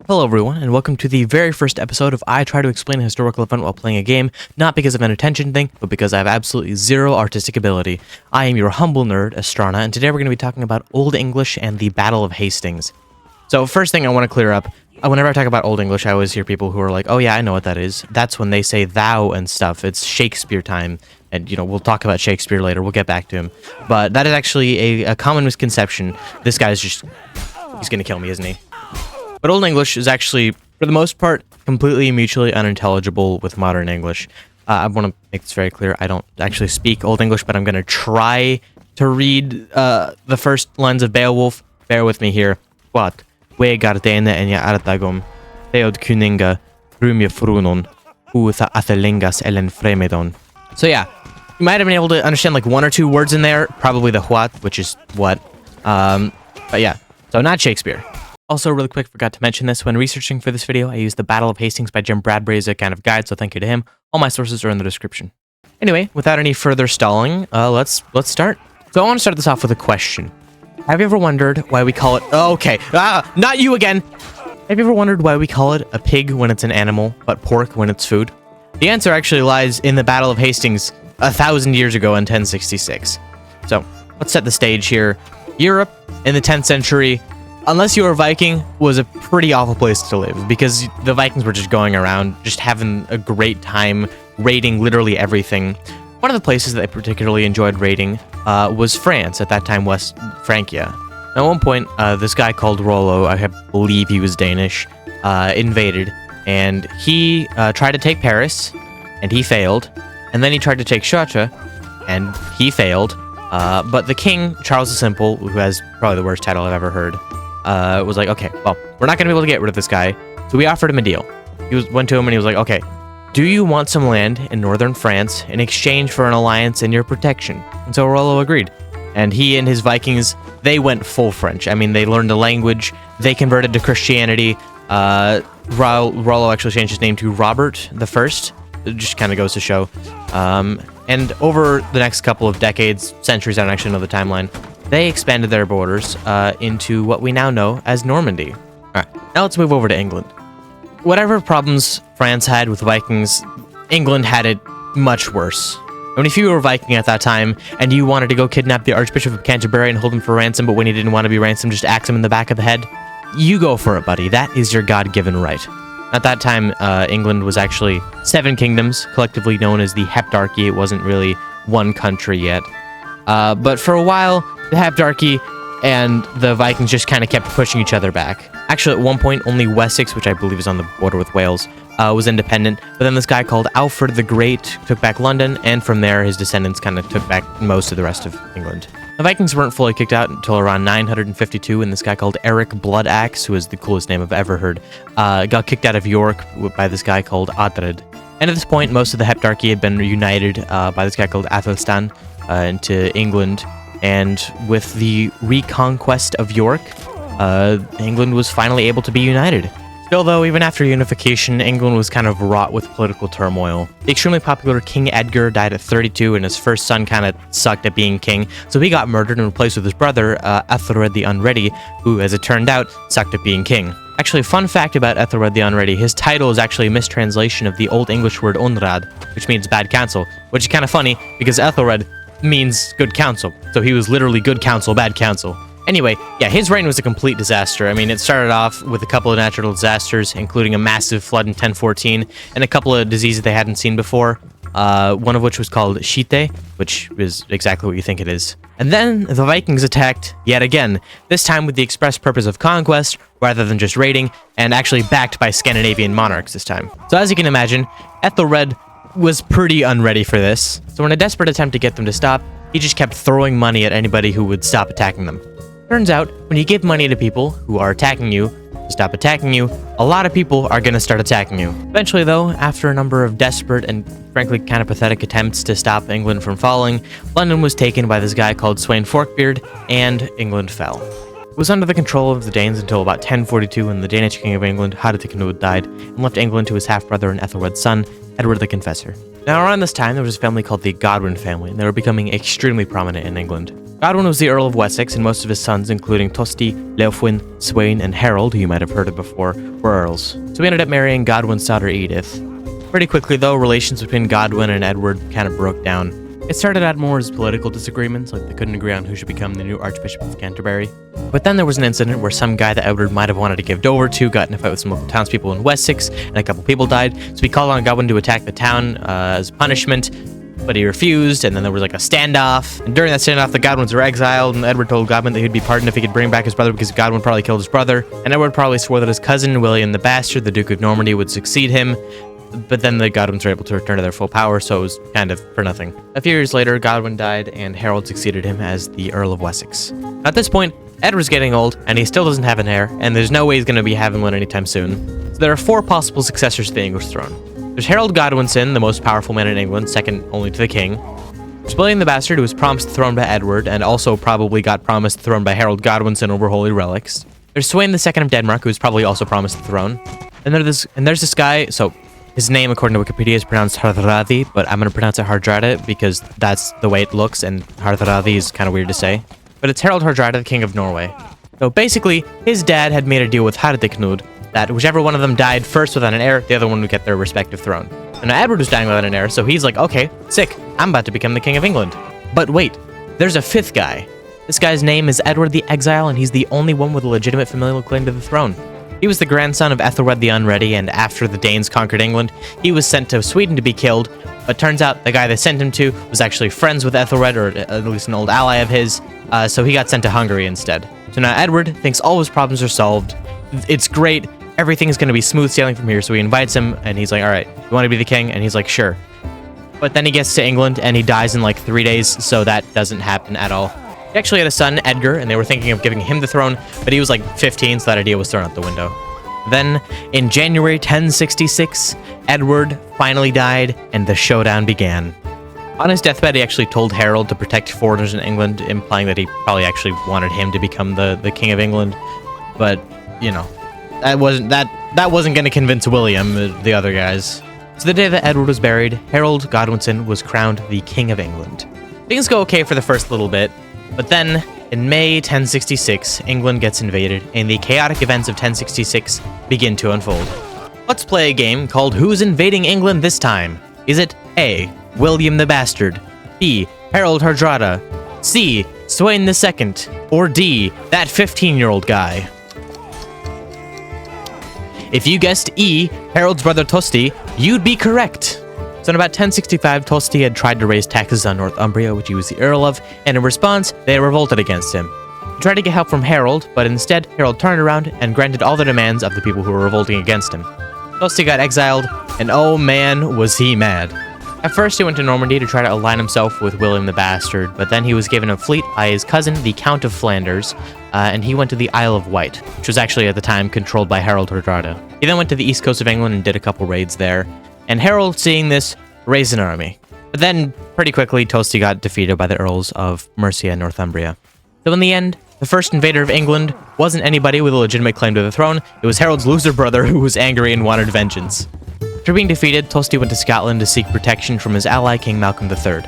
Hello everyone, and welcome to the very first episode of I Try to Explain a Historical Event While Playing a Game, not because of an attention thing, but because I have absolutely zero artistic ability. I am your humble nerd, Astrana, and today we're going to be talking about Old English and the Battle of Hastings. So first thing I want to clear up, whenever I talk about Old English, I always hear people who are like, oh yeah, I know what that is. That's when they say thou and stuff. It's Shakespeare time, and we'll talk about Shakespeare later, we'll get back to him. But that is actually a common misconception. This guy's just, he's going to kill me, isn't he? But Old English is actually, for the most part, completely mutually unintelligible with modern English. I want to make this very clear. I don't actually speak Old English, but I'm going to try to read the first lines of Beowulf. Bear with me here. What? We gardene enya artagum, theod kuninga, rumje frunon, utha athelingas ellen fremedon. So yeah, you might have been able to understand like one or two words in there, probably the what, which is what. But yeah, so not Shakespeare. Also, really quick, forgot to mention this. When researching for this video, I used the Battle of Hastings by Jim Bradbury as a kind of guide, so thank you to him. All my sources are in the description. Anyway, without any further stalling, let's start. So I want to start this off with a question. Have you ever wondered why we call it... Oh, okay, not you again! Have you ever wondered why we call it a pig when it's an animal, but pork when it's food? The answer actually lies in the Battle of Hastings 1,000 years ago in 1066. So, let's set the stage here. Europe, in the 10th century... unless you were a Viking, was a pretty awful place to live, because the Vikings were just going around, just having a great time, raiding literally everything. One of the places that I particularly enjoyed raiding was France, at that time West Francia. At one point, this guy called Rollo, I believe he was Danish, invaded, and he tried to take Paris, and he failed, and then he tried to take Cheide, and he failed, but the king, Charles the Simple, who has probably the worst title I've ever heard, was like, okay, well, we're not going to be able to get rid of this guy, so we offered him a deal. Went to him and he was like, okay, do you want some land in northern France in exchange for an alliance and your protection? And so Rollo agreed. And he and his Vikings, they went full French. I mean, they learned the language, they converted to Christianity. Rollo actually changed his name to Robert the First. It just kind of goes to show. And over the next couple of decades, centuries, I don't actually know the timeline, they expanded their borders into what we now know as Normandy. Alright, now let's move over to England. Whatever problems France had with Vikings, England had it much worse. I mean, if you were a Viking at that time, and you wanted to go kidnap the Archbishop of Canterbury and hold him for ransom, but when he didn't want to be ransomed, just axe him in the back of the head, you go for it, buddy. That is your God-given right. At that time, England was actually 7 kingdoms, collectively known as the Heptarchy. It wasn't really one country yet. But for a while, the Heptarchy and the Vikings just kind of kept pushing each other back. Actually, at one point, only Wessex, which I believe is on the border with Wales, was independent. But then this guy called Alfred the Great took back London, and from there, his descendants kind of took back most of the rest of England. The Vikings weren't fully kicked out until around 952, and this guy called Eric Bloodaxe, who is the coolest name I've ever heard, got kicked out of York by this guy called Achaidh. And at this point, most of the Heptarchy had been reunited by this guy called Athelstan into England. And with the reconquest of York, England was finally able to be united. Still, though, even after unification, England was kind of wrought with political turmoil. The extremely popular King Edgar died at 32, and his first son kind of sucked at being king, so he got murdered and replaced with his brother, Achaidh the Unready, who, as it turned out, sucked at being king. Actually, fun fact about Achaidh the Unready, his title is actually a mistranslation of the Old English word onrad, which means bad counsel, which is kind of funny, because Achaidh means good counsel, so he was literally good counsel, bad counsel. Anyway, yeah, his reign was a complete disaster. I mean, it started off with a couple of natural disasters, including a massive flood in 1014, and a couple of diseases they hadn't seen before, one of which was called Cheide, which is exactly what you think it is. And then the Vikings attacked yet again, this time with the express purpose of conquest, rather than just raiding, and actually backed by Scandinavian monarchs this time. So as you can imagine, Achaidh was pretty unready for this, so in a desperate attempt to get them to stop, he just kept throwing money at anybody who would stop attacking them. Turns out, when you give money to people who are attacking you to stop attacking you, a lot of people are going to start attacking you. Eventually, though, after a number of desperate and frankly kind of pathetic attempts to stop England from falling, London was taken by this guy called Sweyn Forkbeard, and England fell. It was under the control of the Danes until about 1042 when the Danish king of England, Harald died, and left England to his half-brother and Ethelred's son, Edward the Confessor. Now, around this time, there was a family called the Godwin family, and they were becoming extremely prominent in England. Godwin was the Earl of Wessex, and most of his sons, including Tosti, Leofwin, Sweyn, and Harald, who you might have heard of before, were earls. So he ended up marrying Godwin's daughter Edith. Pretty quickly, though, relations between Godwin and Edward kind of broke down. It started out more as political disagreements, like they couldn't agree on who should become the new Archbishop of Canterbury. But then there was an incident where some guy that Edward might have wanted to give over to got in a fight with some local townspeople in Wessex, and a couple people died, so he called on Godwin to attack the town as punishment, but he refused, and then there was like a standoff. And during that standoff, the Godwins were exiled, and Edward told Godwin that he'd be pardoned if he could bring back his brother because Godwin probably killed his brother. And Edward probably swore that his cousin, William the Bastard, the Duke of Normandy, would succeed him. But then the Godwins were able to return to their full power, so it was kind of for nothing. A few years later, Godwin died, and Harold succeeded him as the Earl of Wessex. At this point, Edward's getting old, and he still doesn't have an heir, and there's no way he's going to be having one anytime soon. So there are 4 possible successors to the English throne. There's Harald Godwinson, the most powerful man in England, second only to the king. There's William the Bastard, who was promised the throne by Edward, and also probably got promised the throne by Harald Godwinson over holy relics. There's Sweyn II of Denmark, who was probably also promised the throne. And there's this guy, so his name, according to Wikipedia, is pronounced Hardrada, but I'm going to pronounce it Hardrada because that's the way it looks, and Hardrada is kind of weird to say. But it's Harald Hardrada, the King of Norway. So basically, his dad had made a deal with Hardiknud that whichever one of them died first without an heir, the other one would get their respective throne. And Edward was dying without an heir, so he's like, okay, sick, I'm about to become the King of England. But wait, there's a 5th guy. This guy's name is Edward the Exile, and he's the only one with a legitimate familial claim to the throne. He was the grandson of Ethelred the Unready, and after the Danes conquered England, he was sent to Sweden to be killed, but turns out the guy they sent him to was actually friends with Ethelred, or at least an old ally of his, so he got sent to Hungary instead. So now Edward thinks all his problems are solved. It's great. Everything's going to be smooth sailing from here, so he invites him, and he's like, all right, you want to be the king? And he's like, sure. But then he gets to England, and he dies in like 3 days, so that doesn't happen at all. He actually had a son, Edgar, and they were thinking of giving him the throne, but he was like 15, so that idea was thrown out the window. Then, in January 1066, Edward finally died, and the showdown began. On his deathbed, he actually told Harold to protect foreigners in England, implying that he probably actually wanted him to become the King of England. But, you know, that wasn't going to convince William, the other guys. So the day that Edward was buried, Harald Godwinson was crowned the King of England. Things go okay for the first little bit, but then, in May 1066, England gets invaded, and the chaotic events of 1066 begin to unfold. Let's play a game called Who's Invading England This Time? Is it A, William the Bastard, B, Harald Hardrada, C, Sweyn II, or D, that 15-year-old guy? If you guessed E, Harold's brother Tosti, you'd be correct. So in about 1065, Tosti had tried to raise taxes on Northumbria, which he was the Earl of, and in response, they revolted against him. He tried to get help from Harold, but instead, Harold turned around and granted all the demands of the people who were revolting against him. Tosti got exiled, and oh man, was he mad. At first, he went to Normandy to try to align himself with William the Bastard, but then he was given a fleet by his cousin, the Count of Flanders, and he went to the Isle of Wight, which was actually at the time controlled by Harald Hardrada. He then went to the east coast of England and did a couple raids there, and Harold, seeing this, raised an army. But then, pretty quickly, Tosti got defeated by the Earls of Mercia and Northumbria. So in the end, the first invader of England wasn't anybody with a legitimate claim to the throne, it was Harold's loser brother who was angry and wanted vengeance. After being defeated, Tosti went to Scotland to seek protection from his ally, King Malcolm III.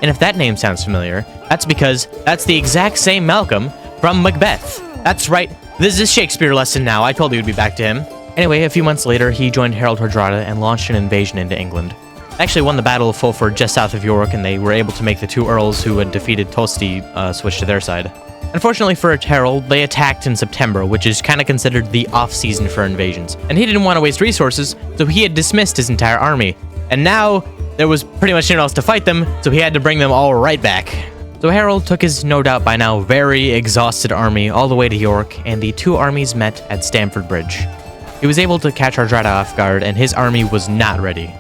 And if that name sounds familiar, that's because that's the exact same Malcolm from Macbeth. That's right, this is a Shakespeare lesson now, I told you we'd be back to him. Anyway, a few months later, he joined Harald Hardrada and launched an invasion into England. They actually won the Battle of Folwar just south of York, and they were able to make the 2 earls who had defeated Tosti switch to their side. Unfortunately for Harold, they attacked in September, which is kind of considered the off-season for invasions. And he didn't want to waste resources, so he had dismissed his entire army. And now, there was pretty much no one else to fight them, so he had to bring them all right back. So Harold took his no doubt by now very exhausted army all the way to York, and the 2 armies met at Stamford Bridge. He was able to catch Hardrada off guard, and his army was not ready.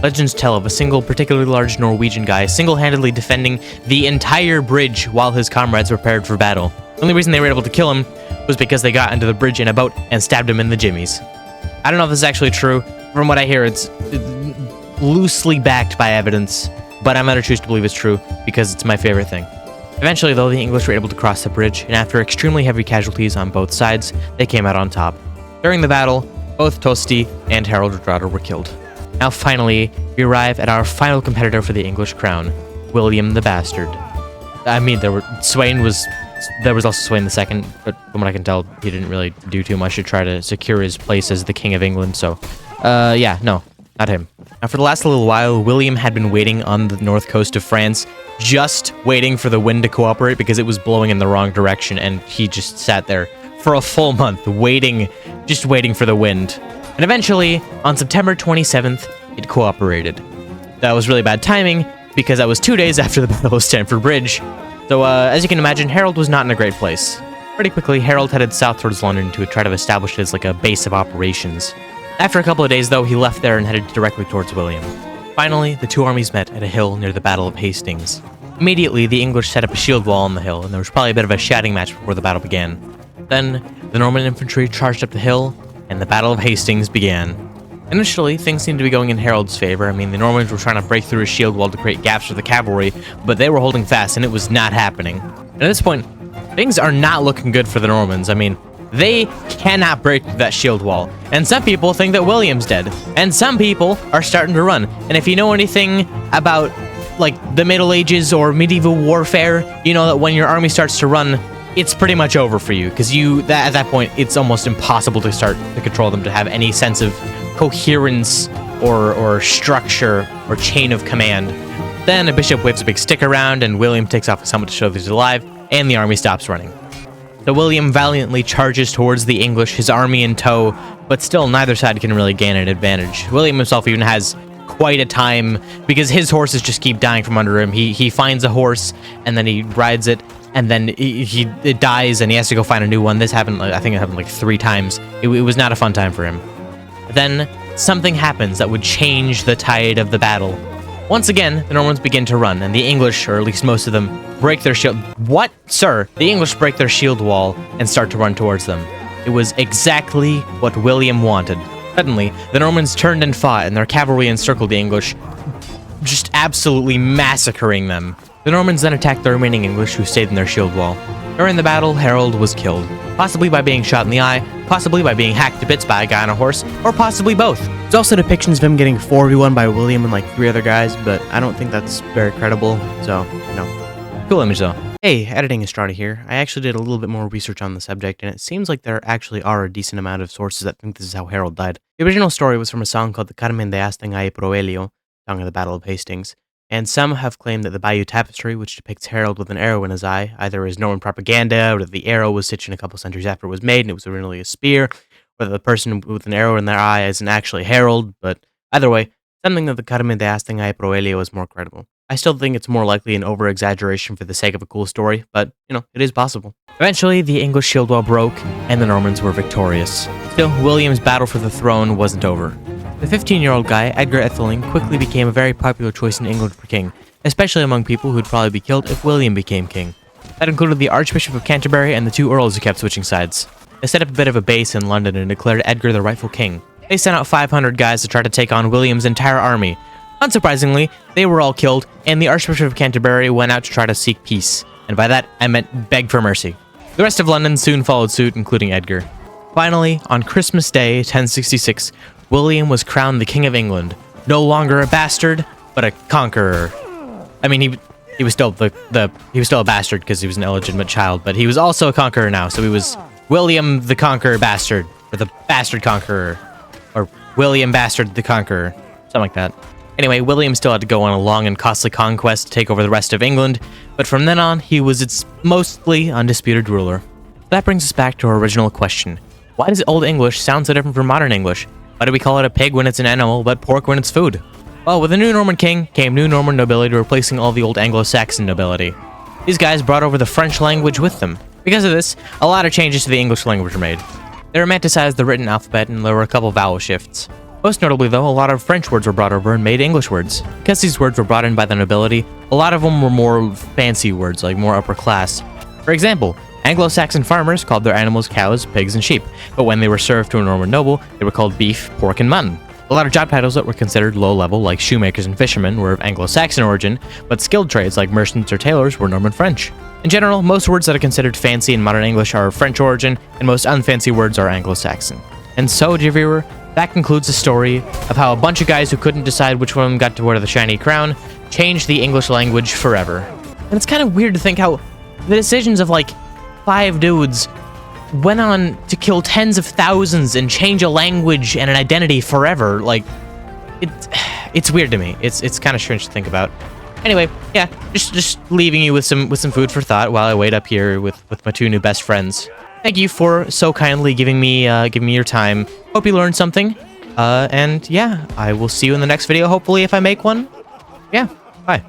Legends tell of a single particularly large Norwegian guy single-handedly defending the entire bridge while his comrades prepared for battle. The only reason they were able to kill him was because they got into the bridge in a boat and stabbed him in the jimmies. I don't know if this is actually true. From what I hear, it's loosely backed by evidence, but I'm going to choose to believe it's true because it's my favorite thing. Eventually, though, the English were able to cross the bridge, and after extremely heavy casualties on both sides, they came out on top. During the battle, both Tosti and Harald Hardrada were killed. Now finally, we arrive at our final competitor for the English crown, William the Bastard. I mean, there was also Sweyn II, but from what I can tell, he didn't really do too much to try to secure his place as the King of England, so, yeah, no, not him. Now, for the last little while, William had been waiting on the north coast of France, just waiting for the wind to cooperate because it was blowing in the wrong direction, and he just sat there for a full month, just waiting for the wind. And eventually, on September 27th, it cooperated. That was really bad timing, because that was 2 days after the Battle of Stamford Bridge. So, as you can imagine, Harald was not in a great place. Pretty quickly, Harald headed south towards London to try to establish it as like a base of operations. After a couple of days, though, he left there and headed directly towards William. Finally, the two armies met at a hill near the Battle of Hastings. Immediately, the English set up a shield wall on the hill, and there was probably a bit of a shouting match before the battle began. Then, the Norman infantry charged up the hill, and the Battle of Hastings began. Initially, things seemed to be going in Harold's favor. I mean, the Normans were trying to break through his shield wall to create gaps for the cavalry, but they were holding fast, and it was not happening. And at this point, things are not looking good for the Normans. I mean, they cannot break through that shield wall. And some people think that William's dead. And some people are starting to run. And if you know anything about, like, the Middle Ages or medieval warfare, you know that when your army starts to run, it's pretty much over for you. Because at that point, it's almost impossible to start to control them, to have any sense of coherence or structure or chain of command. Then a bishop waves a big stick around, and William takes off his helmet to show that he's alive, and the army stops running. So William valiantly charges towards the English, his army in tow, but still neither side can really gain an advantage. William himself even has quite a time, because his horses just keep dying from under him. He finds a horse, and then he rides it, and then it dies, and he has to go find a new one. This happened, I think it happened like 3 times. It was not a fun time for him. Then, something happens that would change the tide of the battle. Once again, the Normans begin to run, and the English, or at least most of them, break their shield... What? Sir, the English break their shield wall and start to run towards them. It was exactly what William wanted. Suddenly, the Normans turned and fought, and their cavalry encircled the English, just absolutely massacring them. The Normans then attacked the remaining English who stayed in their shield wall. During the battle, Harald was killed, possibly by being shot in the eye, possibly by being hacked to bits by a guy on a horse, or possibly both. There's also depictions of him getting 4v1 by William and like 3 other guys, but I don't think that's very credible, so, no. Cool image though. Hey, editing Estrada here. I actually did a little bit more research on the subject, and it seems like there actually are a decent amount of sources that think this is how Harald died. The original story was from a song called the Carmen de Hastings Proelio, song of the Battle of Hastings. And some have claimed that the Bayeux Tapestry, which depicts Harald with an arrow in his eye, either as Norman propaganda, or that the arrow was stitched in a couple centuries after it was made and it was originally a spear, or that the person with an arrow in their eye isn't actually Harald, but either way, something that the Carmen de Hastings Proelio is more credible. I still think it's more likely an over-exaggeration for the sake of a cool story, but, you know, it is possible. Eventually, the English shield wall broke, and the Normans were victorious. Still, William's battle for the throne wasn't over. The 15-year-old guy, Edgar Atheling, quickly became a very popular choice in England for king, especially among people who'd probably be killed if William became king. That included the Archbishop of Canterbury and the 2 earls who kept switching sides. They set up a bit of a base in London and declared Edgar the rightful king. They sent out 500 guys to try to take on William's entire army. Unsurprisingly, they were all killed, and the Archbishop of Canterbury went out to try to seek peace, and by that, I meant beg for mercy. The rest of London soon followed suit, including Edgar. Finally, on Christmas Day, 1066, William was crowned the King of England, no longer a bastard, but a conqueror. I mean, he was still he was still a bastard because he was an illegitimate child, but he was also a conqueror now, so he was William the Conqueror Bastard, or the Bastard Conqueror, or William Bastard the Conqueror, something like that. Anyway, William still had to go on a long and costly conquest to take over the rest of England, but from then on, he was its mostly undisputed ruler. That brings us back to our original question. Why does Old English sound so different from Modern English? Why do we call it a pig when it's an animal, but pork when it's food? Well, with a new Norman king came new Norman nobility replacing all the old Anglo-Saxon nobility. These guys brought over the French language with them. Because of this, a lot of changes to the English language were made. They romanticized the written alphabet, and there were a couple vowel shifts. Most notably, though, a lot of French words were brought over and made English words. Because these words were brought in by the nobility, a lot of them were more fancy words, like more upper class. For example, Anglo-Saxon farmers called their animals cows, pigs, and sheep, but when they were served to a Norman noble, they were called beef, pork, and mutton. A lot of job titles that were considered low-level, like shoemakers and fishermen, were of Anglo-Saxon origin, but skilled trades like merchants or tailors were Norman French. In general, most words that are considered fancy in modern English are of French origin, and most unfancy words are Anglo-Saxon. And so, dear viewer, that concludes the story of how a bunch of guys who couldn't decide which one got to wear the shiny crown changed the English language forever. And it's kind of weird to think how the decisions of, like, 5 dudes went on to kill tens of thousands and change a language and an identity forever. Like, it's weird to me. It's kind of strange to think about. Anyway, yeah, just leaving you with some food for thought while I wait up here with my 2 new best friends. Thank you for so kindly giving me your time. Hope you learned something. And yeah, I will see you in the next video, hopefully, if I make one. Yeah, bye.